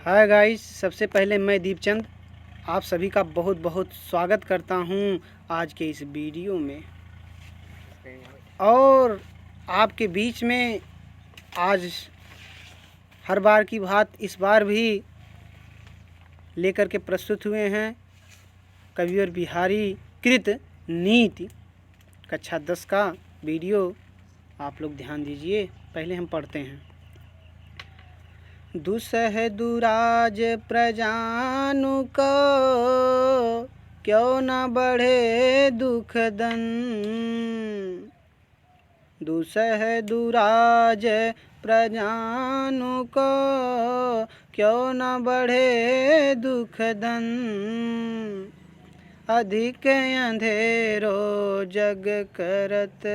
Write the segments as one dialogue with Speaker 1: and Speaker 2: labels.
Speaker 1: Hi guys, सबसे पहले मैं दीपचंद आप सभी का बहुत बहुत स्वागत करता हूं आज के इस वीडियो में। और आपके बीच में आज हर बार की बात इस बार भी लेकर के प्रस्तुत हुए हैं कविवर बिहारी कृत नीति कक्षा 10 का वीडियो। आप लोग ध्यान दीजिए, पहले हम पढ़ते हैं। दुसह दुराज प्रजानु को क्यों न बढ़े दुख दन। दुसह दुराज प्रजानु को क्यों न बढ़े दुख दन। अधिक अंधेरो जग करत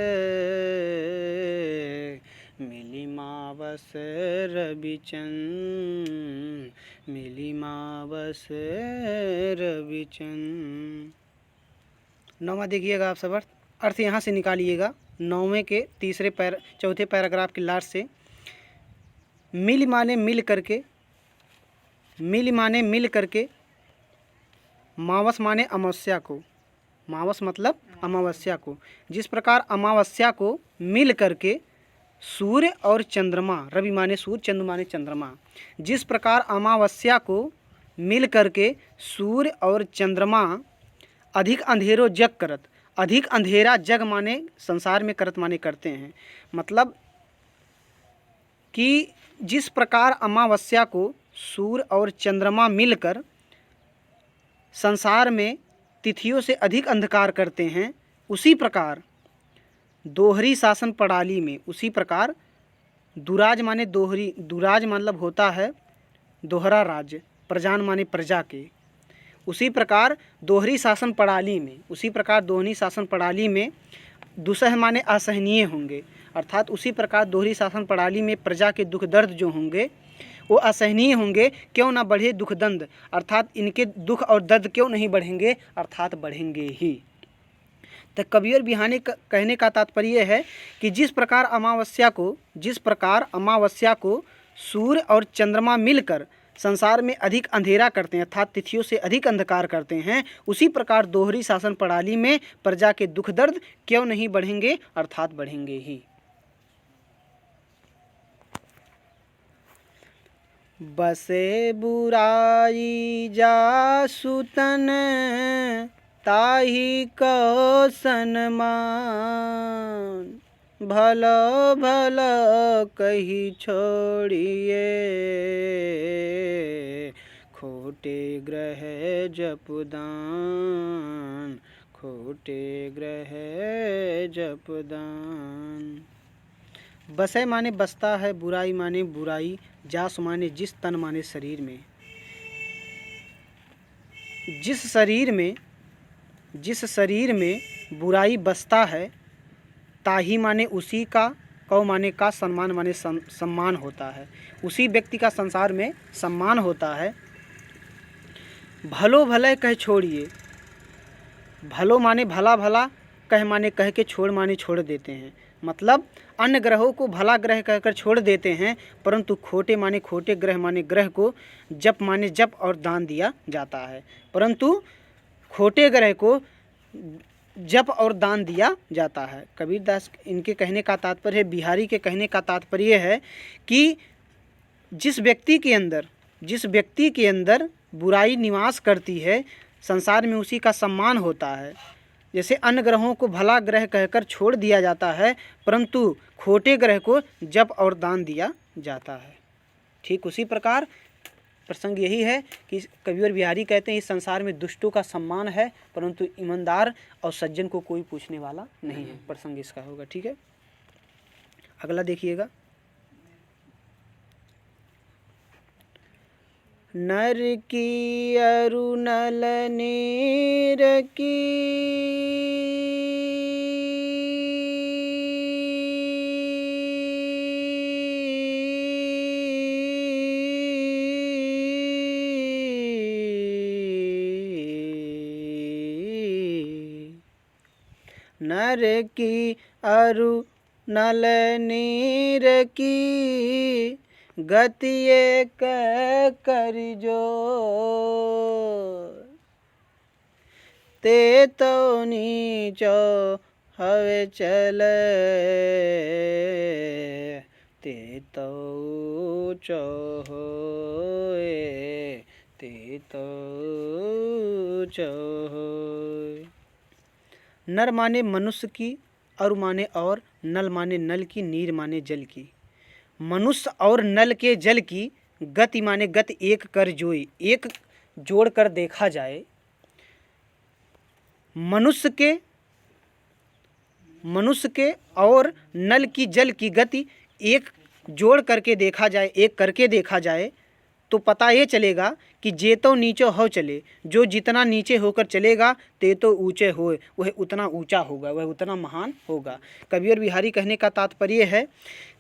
Speaker 1: मिली मावस रविचन। मिली मावस रविचन। नौवां देखिएगा आप सब अर्थ यहाँ से निकालिएगा। नौवें के चौथे पैराग्राफ के लास्ट से मिल माने मिल करके, मिल माने मिल करके, मावस माने अमावस्या को, मावस मतलब अमावस्या को। जिस प्रकार अमावस्या को मिल करके सूर्य और चंद्रमा, रवि माने सूर्य, चंद्र माने चंद्रमा, जिस प्रकार अमावस्या को मिल करके सूर्य और चंद्रमा अधिक अंधेरो जग करत, अधिक अंधेरा जग माने संसार में करत माने करते हैं। मतलब कि जिस प्रकार अमावस्या को सूर्य और चंद्रमा मिलकर संसार में तिथियों से अधिक अंधकार करते हैं, उसी प्रकार दोहरी शासन प्रणाली में, उसी प्रकार दुराज माने दोहरी, दुराज मतलब होता है दोहरा राज्य, प्रजान माने प्रजा के। उसी प्रकार दोहरी शासन प्रणाली में, उसी प्रकार दोहरी शासन प्रणाली में दुसह माने असहनीय होंगे। अर्थात उसी प्रकार दोहरी शासन प्रणाली में प्रजा के दुख दर्द जो होंगे वो असहनीय होंगे। क्यों ना बढ़े दुख दंड, अर्थात इनके दुख और दर्द क्यों नहीं बढ़ेंगे, अर्थात बढ़ेंगे ही। तो कविवर बिहारी कहने का तात्पर्य है कि जिस प्रकार अमावस्या को सूर्य और चंद्रमा मिलकर संसार में अधिक अंधेरा करते हैं, अर्थात तिथियों से अधिक अंधकार करते हैं, उसी प्रकार दोहरी शासन प्रणाली में प्रजा के दुख दर्द क्यों नहीं बढ़ेंगे, अर्थात बढ़ेंगे ही। बसे बुराई जासु तन ताही को सन्मान। भलो भलो कही छोड़िए खोटे ग्रह जपदान। खोटे ग्रह जपदान। बसे माने बसता है, बुराई माने बुराई, जास माने जिस, तन माने शरीर में। जिस शरीर में बुराई बसता है, ताही माने उसी का, कौ माने का, सम्मान माने सम्मान होता है, उसी व्यक्ति का संसार में सम्मान होता है। भलो भले कह छोड़िए, भलो माने भला भला, कह माने कह के, छोड़ माने छोड़ देते हैं। मतलब अन्य ग्रहों को भला ग्रह कहकर छोड़ देते हैं, परंतु खोटे माने खोटे ग्रह माने ग्रह को जप माने जप और दान दिया जाता है, परंतु खोटे ग्रह को जप और दान दिया जाता है। कबीरदास इनके कहने का तात्पर्य है, बिहारी के कहने का तात्पर्य है कि जिस व्यक्ति के अंदर बुराई निवास करती है, संसार में उसी का सम्मान होता है। जैसे अन्य ग्रहों को भला ग्रह कहकर छोड़ दिया जाता है, परंतु खोटे ग्रह को जप और दान दिया जाता है। ठीक उसी प्रकार प्रसंग यही है कि कविवर बिहारी कहते हैं इस संसार में दुष्टों का सम्मान है, परंतु ईमानदार और सज्जन को कोई पूछने वाला नहीं है। प्रसंग इसका होगा। ठीक है, अगला देखिएगा। नर की अरु नल नीर की नर की अरु नल नीर की गति एक कर जोर। ते तो नीचो हवे चले, ते तो ऊंचो होए, ते तो ऊंचो होए। नर माने मनुष्य की, और माने और, नल माने नल की, नीर माने जल की। मनुष्य और नल के जल की गति माने गति एक कर जोई, एक जोड़ कर देखा जाए। मनुष्य के और नल की जल की गति एक जोड़ करके देखा जाए, एक करके देखा जाए, तो पता ये चलेगा कि जे तो नीचे हो चले, जो जितना नीचे होकर चलेगा ते तो ऊंचे होए, वह उतना ऊंचा होगा, वह उतना महान होगा। कबीर बिहारी कहने का तात्पर्य है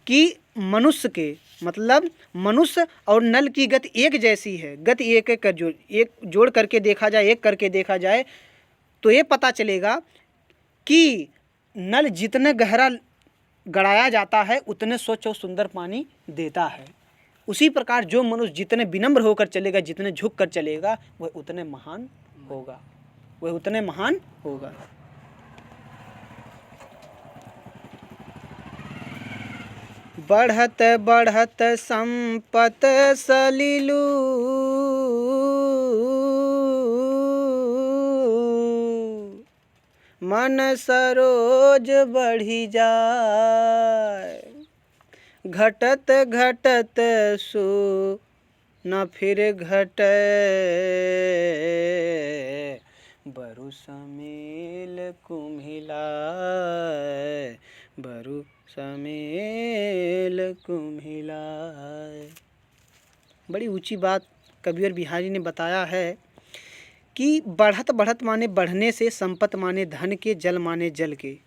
Speaker 1: कि मनुष्य के मतलब मनुष्य और नल की गति एक जैसी है। गति एक एक कर एक जोड़ करके देखा जाए, एक करके देखा जाए, तो ये पता चलेगा कि नल जितने गहरा गड़ाया जाता है उतने स्वच्छ और सुंदर पानी देता है। उसी प्रकार जो मनुष्य जितने विनम्र होकर चलेगा, जितने झुक कर चलेगा, वह उतने महान होगा, वह उतने महान होगा। बढ़त बढ़त संपत सलिलू, मन सरोज बढ़ी जाए। घटत घटत सो न फिर घटे, बरु समेल कुम्हिलाए, बरु समेल कुम्हिलाए। बड़ी ऊंची बात कबीर बिहारी ने बताया है कि बढ़त बढ़त माने बढ़ने से, संपत माने धन के, जल माने जल के।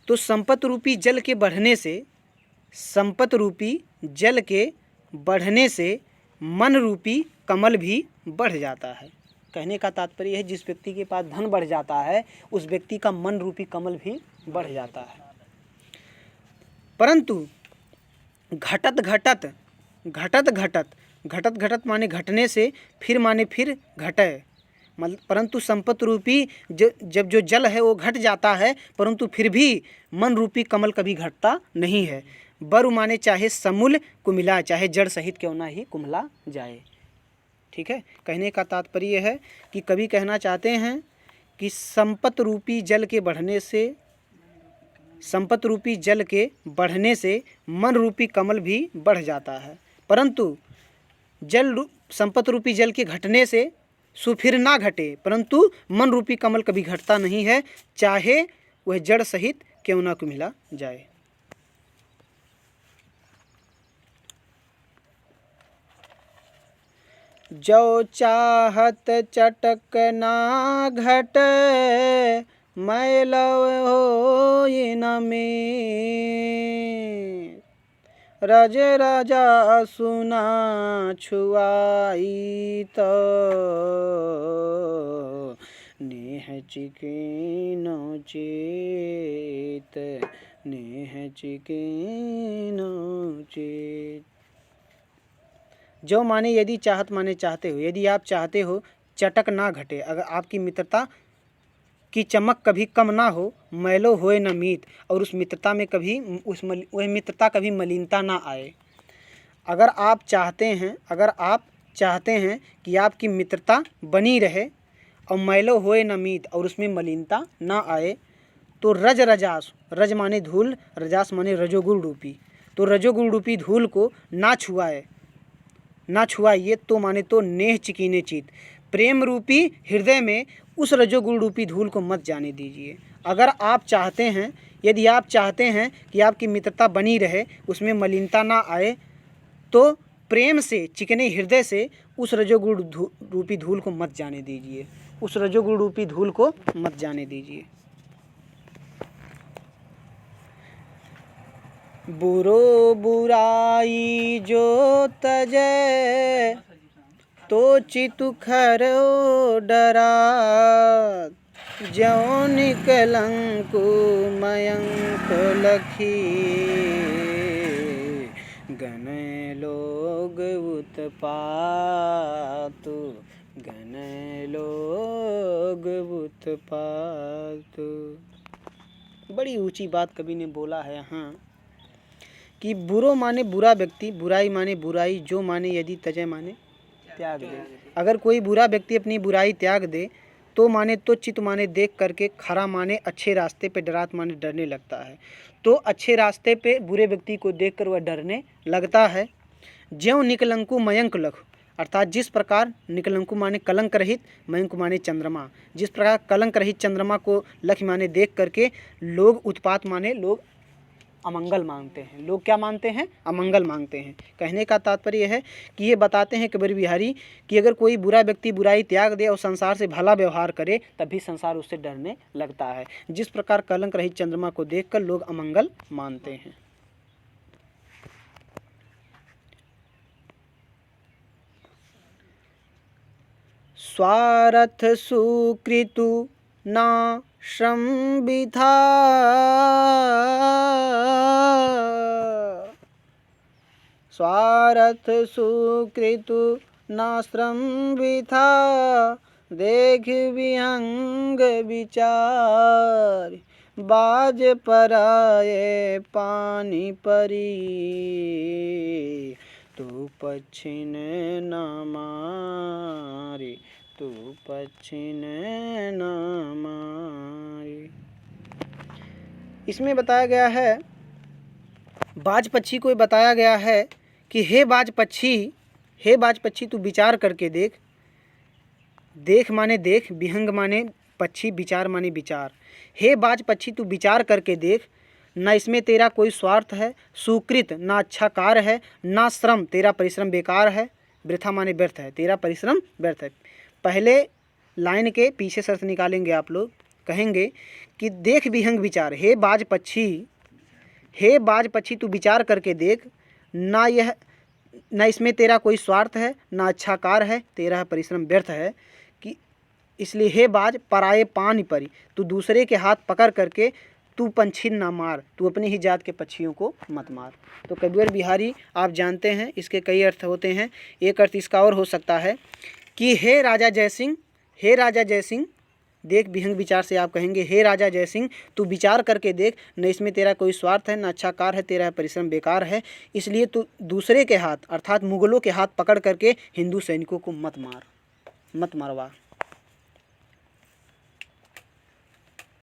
Speaker 1: तो संपत रूपी जल के बढ़ने से, संपत रूपी जल के बढ़ने से मन रूपी कमल भी बढ़ जाता है। कहने का तात्पर्य है जिस व्यक्ति के पास धन बढ़ जाता है उस व्यक्ति का मन रूपी कमल भी बढ़ जाता है। परंतु घटत घटत, घटत घटत, घटत घटत माने घटने से, फिर माने फिर घटे, परंतु संपत रूपी जब जो जल है वो घट जाता है, परंतु फिर भी मन रूपी कमल कभी घटता नहीं है। बरु माने चाहे समूल कुमिला, चाहे जड़ सहित क्यों ना ही कुम्हला जाए। ठीक है, कहने का तात्पर्य है कि कवि कहना चाहते हैं कि संपत रूपी जल के बढ़ने से, संपत रूपी जल के बढ़ने से मन रूपी कमल भी बढ़ जाता है, परंतु संपत रूपी जल के घटने से सो फिर ना घटे, परंतु मन रूपी कमल कभी घटता नहीं है, चाहे वह जड़ सहित क्यों ना कुम्हिला जाए। जो चाहत चटक ना घट, मैलव होई न में। रज राजा सुना छुआई तो, नेह चिकीनो चित, नेह चिकीनो चित। जो माने यदि, चाहत माने चाहते हो, यदि आप चाहते हो चटक ना घटे, अगर आपकी मित्रता की चमक कभी कम ना हो, मैलो होए न मीत, और उस मित्रता में कभी वह मित्रता कभी मलिनता ना आए। अगर आप चाहते हैं कि आपकी मित्रता बनी रहे और मैलो होए न मीत, और उसमें मलिनता ना आए, तो रज रजास, रज माने धूल, रजास माने रजोगुण रूपी, तो रजोगुण रूपी धूल को ना छुआइए, तो माने तो नेह चिकीने चित, प्रेम रूपी हृदय में उस रजोगुण रूपी धूल को मत जाने दीजिए। अगर आप चाहते हैं, यदि आप चाहते हैं कि आपकी मित्रता बनी रहे, उसमें मलिनता ना आए, तो प्रेम से, चिकने हृदय से उस रजोगुण रूपी धूल को मत जाने दीजिए, उस रजोगुण रूपी धूल को मत जाने दीजिए। बुरो बुराई जो तजै, तो चितु खरो डरा। ज्यों निकलंकु मयंक लखी, गने लो उत्पात, घन लोग उत्पात। बड़ी ऊंची बात कवि ने बोला है यहाँ कि बुरो माने बुरा व्यक्ति, बुराई माने बुराई, जो माने यदि तजय माने त्याग दे। अगर कोई बुरा व्यक्ति अपनी बुराई त्याग दे तो माने तो चित माने देख करके, खरा माने अच्छे रास्ते पे, डरात माने डरने लगता है। तो अच्छे रास्ते पे बुरे व्यक्ति को देखकर वह डरने लगता है। ज्यों निकलंकु मयंक लखु, अर्थात जिस प्रकार निकलंकु माने कलंक रहित, मयंक माने चंद्रमा, जिस प्रकार कलंक रहित चंद्रमा को लख माने देख करके लोग उत्पात माने लोग अमंगल मांगते हैं। लोग क्या मानते हैं? अमंगल मांगते हैं। कहने का तात्पर्य है कि ये बताते हैं कबीर बिहारी कि अगर कोई बुरा व्यक्ति बुराई त्याग दे और संसार से भला व्यवहार करे तभी संसार उससे डरने लगता है, जिस प्रकार कलंक रहित चंद्रमा को देखकर लोग अमंगल मानते हैं। स्वार्थ सुकृतु ना श्रम विधा, स्वार्थ सुकृतु ना श्रम विथा, देख विहंग विचार, बाज पराये पानी परी, तू पछिन न मारे, तू पछिन न मारे। इसमें बताया गया है, बाज पक्षी को बताया गया है कि हे बाज पक्षी, हे बाज पक्षी तू विचार करके देख। देख माने देख, विहंग माने पक्षी, विचार माने विचार। हे बाज पक्षी तू विचार करके देख, ना इसमें तेरा कोई स्वार्थ है, सुकृत ना अच्छा कार्य है, ना श्रम तेरा परिश्रम बेकार है, वृथा माने व्यर्थ है, तेरा परिश्रम व्यर्थ है। पहले लाइन के पीछे शर्त निकालेंगे आप लोग, कहेंगे कि देख विहंग विचार, हे बाज पक्षी, हे बाज पक्षी तू विचार करके देख, ना यह न इसमें तेरा कोई स्वार्थ है, ना अच्छा कार्य है, तेरा परिश्रम व्यर्थ है। कि इसलिए हे बाज पराये पानी परी, तू दूसरे के हाथ पकड़ करके तू पंछी ना मार, तू अपनी ही जात के पक्षियों को मत मार। तो कबीर बिहारी आप जानते हैं इसके कई अर्थ होते हैं। एक अर्थ इसका और हो सकता है कि हे राजा जय सिंह, हे राजा जय सिंह, देख विहंग विचार से आप कहेंगे हे राजा जय सिंह तू विचार करके देख, न इसमें तेरा कोई स्वार्थ है, न अच्छा कार्य है, तेरा परिश्रम बेकार है, इसलिए तू दूसरे के हाथ अर्थात मुगलों के हाथ पकड़ करके हिंदू सैनिकों को मत मार, मत मरवा।